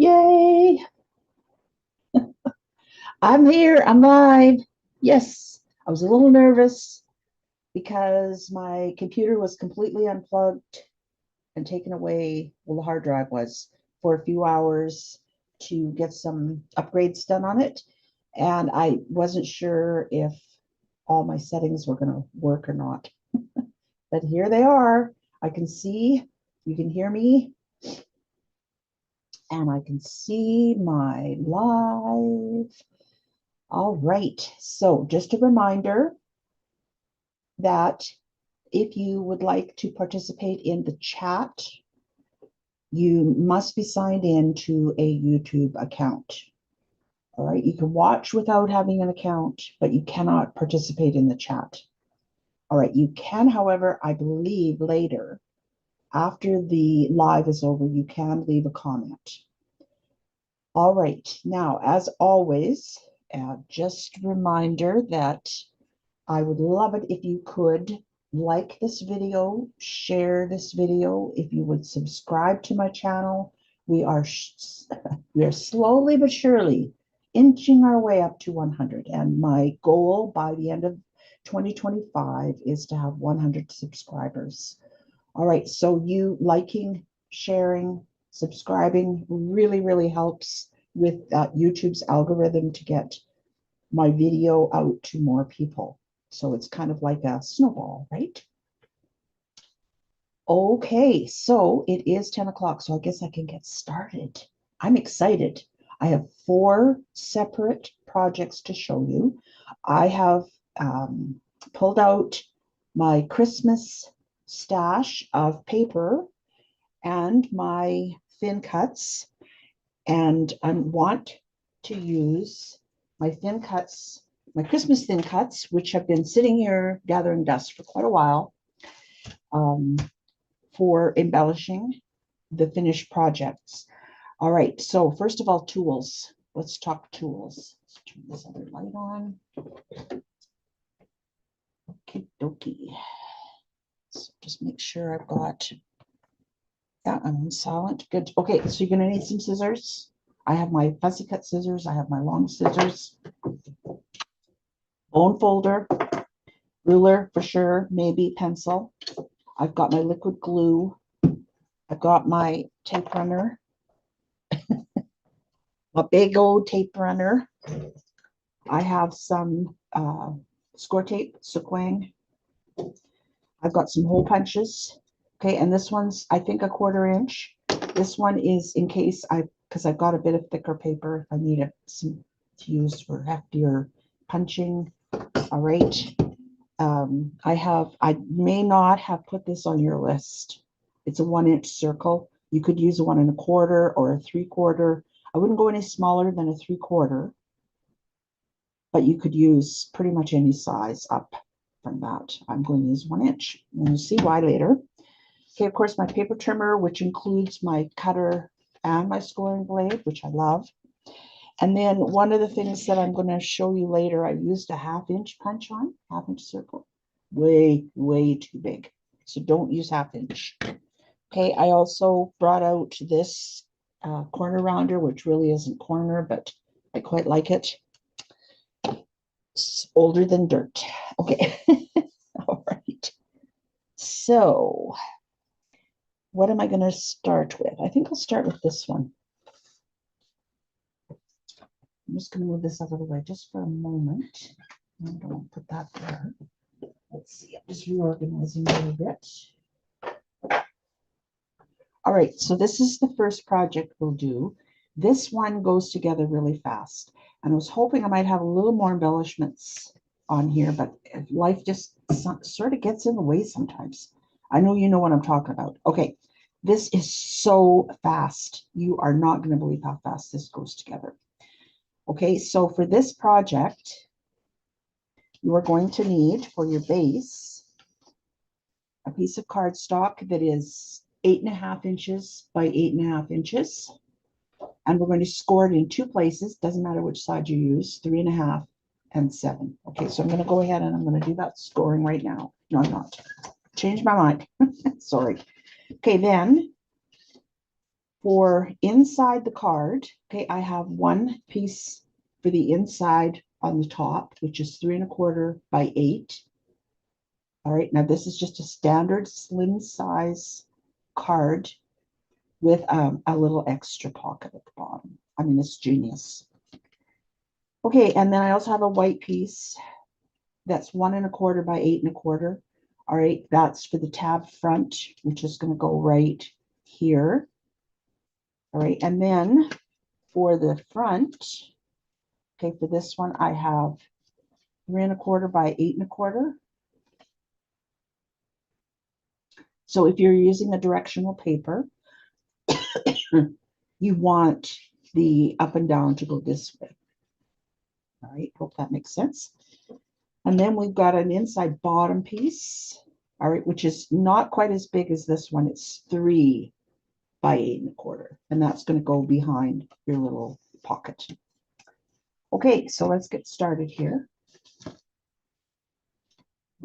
Yay! I'm here. I'm live. Yes, I was a little nervous because my computer was completely unplugged and taken away. Well, the hard drive was for a few hours to get some upgrades done on it. And I wasn't sure if all my settings were going to work or not. But here they are. I can see, you can hear me, and I can see my live. All right, so just a reminder that if you would like to participate in the chat, you must be signed in to a YouTube account. All right, you can watch without having an account, but you cannot participate in the chat. All right, you can, however, I believe later, after the live is over, you can leave a comment. All right, now, as always, just a reminder that I would love it if you could like this video, share this video, if you would subscribe to my channel. We are slowly but surely inching our way up to 100, and my goal by the end of 2025 is to have 100 subscribers. All right, so you liking, sharing, subscribing really helps with YouTube's algorithm to get my video out to more people. So it's kind of like a snowball, right? Okay, so it is 10 o'clock, so I guess I can get started. I'm excited. I have 4 separate projects to show you. I have pulled out my Christmas stash of paper and my thin cuts, and I want to use my thin cuts, my Christmas thin cuts, which have been sitting here gathering dust for quite a while, for embellishing the finished projects. All right, so first of all, tools. Let's talk tools. Let's turn this other light on. Okie dokie. So just make sure I've got that. I'm on silent. Good. Okay, so you're going to need some scissors. I have my fussy cut scissors. I have my long scissors. Bone folder, ruler for sure, maybe pencil. I've got my liquid glue. I've got my tape runner, a big old tape runner. I have some score tape, Suquang. I've got some hole punches. Okay, and this one's, I think, 1/4 inch. This one is in case because I've got a bit of thicker paper if I need some to use for heftier punching. All right. I may not have put this on your list. It's a 1-inch circle. You could use a 1 1/4 or a 3/4. I wouldn't go any smaller than a 3/4, but you could use pretty much any size up from that. I'm going to use 1 inch. And you'll see why later. Okay, of course, my paper trimmer, which includes my cutter and my scoring blade, which I love. And then one of the things that I'm going to show you later, I used a 1/2 inch punch on, 1/2 inch circle. Way too big. So don't use 1/2 inch. Okay, I also brought out this corner rounder, which really isn't corner, but I quite like it. It's older than dirt. Okay. All right. So what am I going to start with? I think I'll start with this one. I'm just going to move this out of the way just for a moment. I don't put that there. Let's see, I'm just reorganizing a little bit. All right, so this is the first project we'll do. This one goes together really fast. And I was hoping I might have a little more embellishments on here, but life just sort of gets in the way sometimes. I know you know what I'm talking about. Okay, this is so fast. You are not going to believe how fast this goes together. Okay, so for this project, you are going to need for your base a piece of cardstock that is 8.5 inches by 8.5 inches. And we're going to score it in 2 places. Doesn't matter which side you use, 3.5 and 7. Okay, so I'm going to go ahead and I'm going to do that scoring right now. No, I'm not. Changed my mind. Sorry. Okay, then For inside the card, okay, I have one piece for the inside on the top, which is 3¼ by 8. All right, now this is just a standard slim size card with a little extra pocket at the bottom. I mean, it's genius. Okay, and then I also have a white piece that's 1¼ by 8¼ All right, that's for the tab front, which is going to go right here. All right, and then for the front, okay, for this one, I have 3¼ by 8¼ So if you're using a directional paper, you want the up and down to go this way. All right, hope that makes sense. And then we've got an inside bottom piece, all right, which is not quite as big as this one. It's 3 by 8¼ and that's going to go behind your little pocket. Okay, so let's get started here.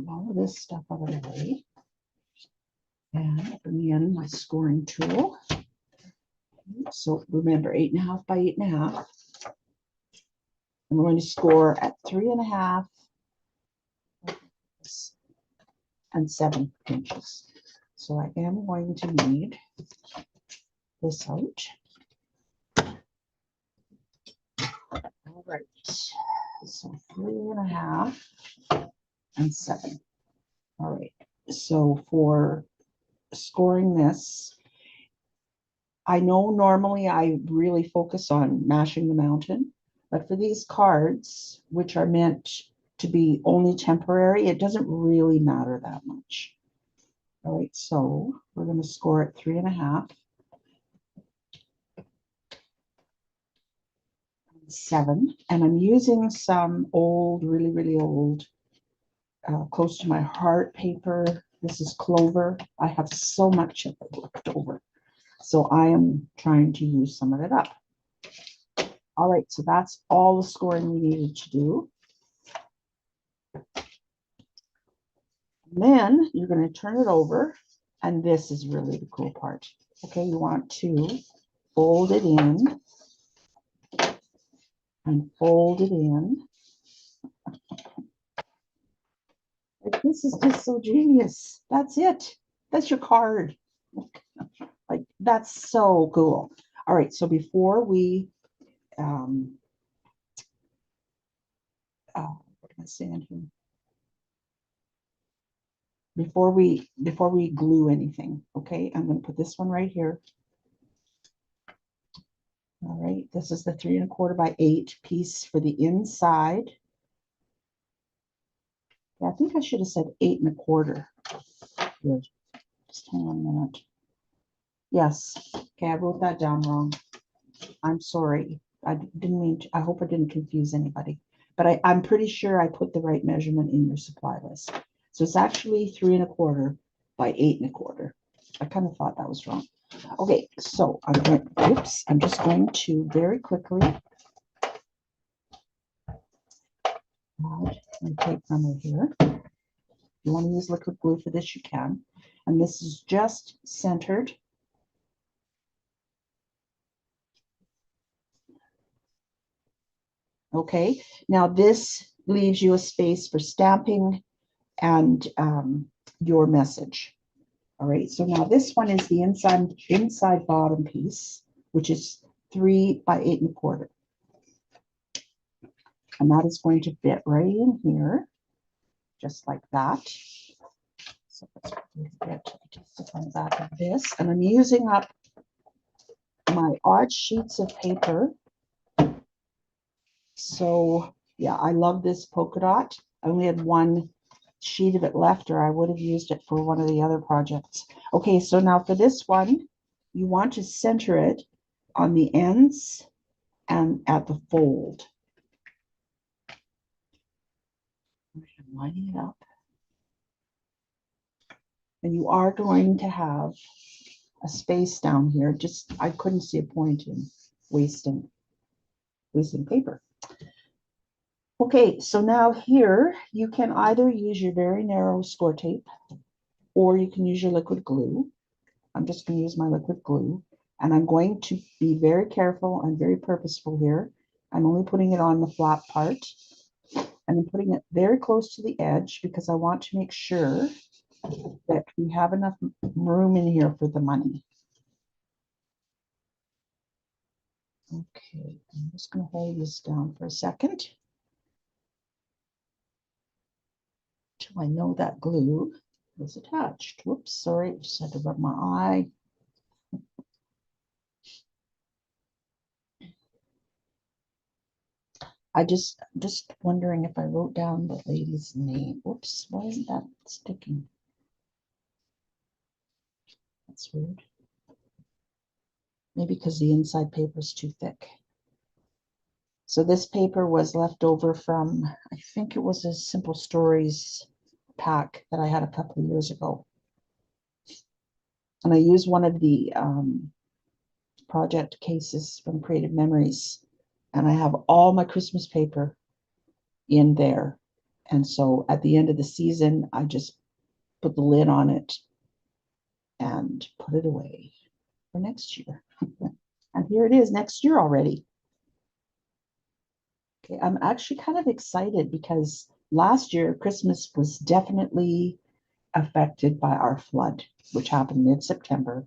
All of this stuff out of the way. And bring in my scoring tool. So remember, 8½ by 8½. And we're going to score at 3½ and 7 inches. So I am going to need this out. All right, so 3½ and 7. All right, so for scoring this, I know normally I really focus on mashing the mountain, but for these cards, which are meant to be only temporary, it doesn't really matter that much. All right, so we're going to score at 3½ and 7, and I'm using some old, really old, close to my heart paper. This is Clover. I have so much of it left over, so I am trying to use some of it up. All right, so that's all the scoring we needed to do. And then you're going to turn it over, and this is really the cool part. Okay, you want to fold it in and fold it in. Like, this is just so genius. That's it. That's your card. Like, that's so cool. All right, so before we what am I saying here? Before we glue anything, okay, I'm going to put this one right here. All right, this is the 3¼ by 8 piece for the inside. Yeah, I think I should have said 8¼ here. Just hang on a minute. Yes, okay, I wrote that down wrong. I'm sorry. I didn't mean to, I hope I didn't confuse anybody, but I'm pretty sure I put the right measurement in your supply list. So it's actually 3¼ by 8¼ I kind of thought that was wrong. Okay, so I'm going, oops, I'm just going to very quickly add my tape runner here. If you want to use liquid glue for this, you can. And this is just centered. Okay, now this leaves you a space for stamping and your message. All right, so now this one is the inside bottom piece, which is 3 by 8¼ and that is going to fit right in here, just like that. So let's get just on the back of this, and I'm using up my odd sheets of paper. So yeah, I love this polka dot. I only had one sheet of it left, or I would have used it for one of the other projects. Okay, so now for this one, you want to center it on the ends and at the fold. I'm lining it up. And you are going to have a space down here. Just, I couldn't see a point in wasting paper. Okay, so now here you can either use your very narrow score tape or you can use your liquid glue. I'm just going to use my liquid glue. And I'm going to be very careful and very purposeful here. I'm only putting it on the flat part. And I'm putting it very close to the edge because I want to make sure that we have enough room in here for the money. Okay, I'm just going to hold this down for a second till I know that glue is attached. Whoops, sorry, just had to rub my eye. I just wondering if I wrote down the lady's name. Whoops, why isn't that sticking? That's weird. Maybe because the inside paper is too thick. So this paper was left over from, I think it was a Simple Stories pack that I had a couple of years ago. And I used one of the project cases from Creative Memories. And I have all my Christmas paper in there. And so at the end of the season, I just put the lid on it and put it away for next year. And here it is next year already. Okay, I'm actually kind of excited because last year Christmas was definitely affected by our flood, which happened mid-September.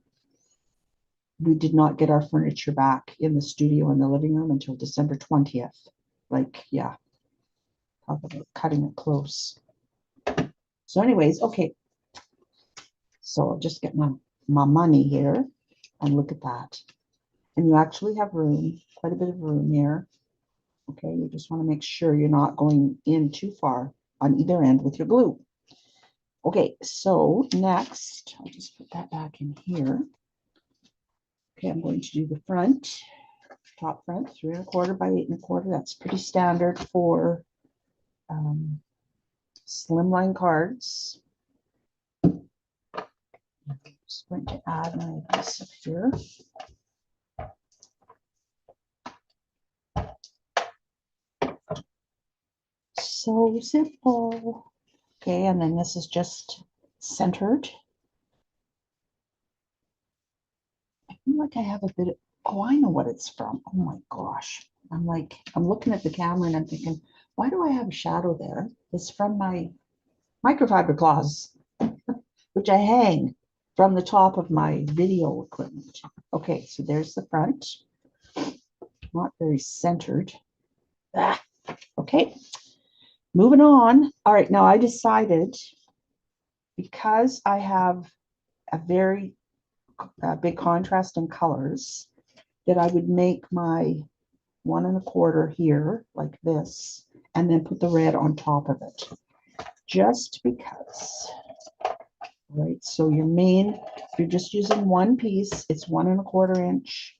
We did not get our furniture back in the studio in the living room until December 20th. Like, yeah, talk about cutting it close. So anyways, okay. So I'll just get my money here and look at that. And you actually have room, quite a bit of room here. Okay, you just want to make sure you're not going in too far on either end with your glue. Okay, so next, I'll just put that back in here. Okay, I'm going to do the front, top front, 3 1/4 by 8 1/4. That's pretty standard for slimline cards. I'm just going to add my adhesive here. So simple. Okay, and then this is just centered. I feel like I have a bit of, oh, I know what it's from. Oh my gosh. I'm looking at the camera and I'm thinking, why do I have a shadow there? It's from my microfiber cloths, which I hang from the top of my video equipment. Okay, so there's the front. Not very centered. Ah, okay, moving on. All right, now I decided because I have a very big contrast in colors that I would make my 1 1/4 here like this, and then put the red on top of it, just because. Right, so your main, if you're just using one piece, it's 1 1/4 inch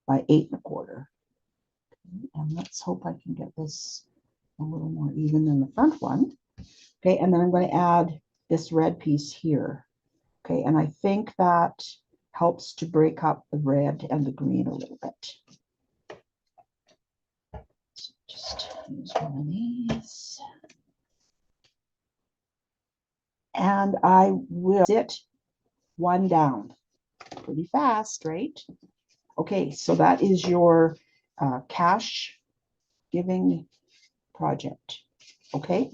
by 8 1/4. And let's hope I can get this a little more even than the front one. Okay, and then I'm going to add this red piece here. Okay, and I think that helps to break up the red and the green a little bit. So just use one of these. And I will sit one down pretty fast, right? Okay, so that is your cash giving project. Okay,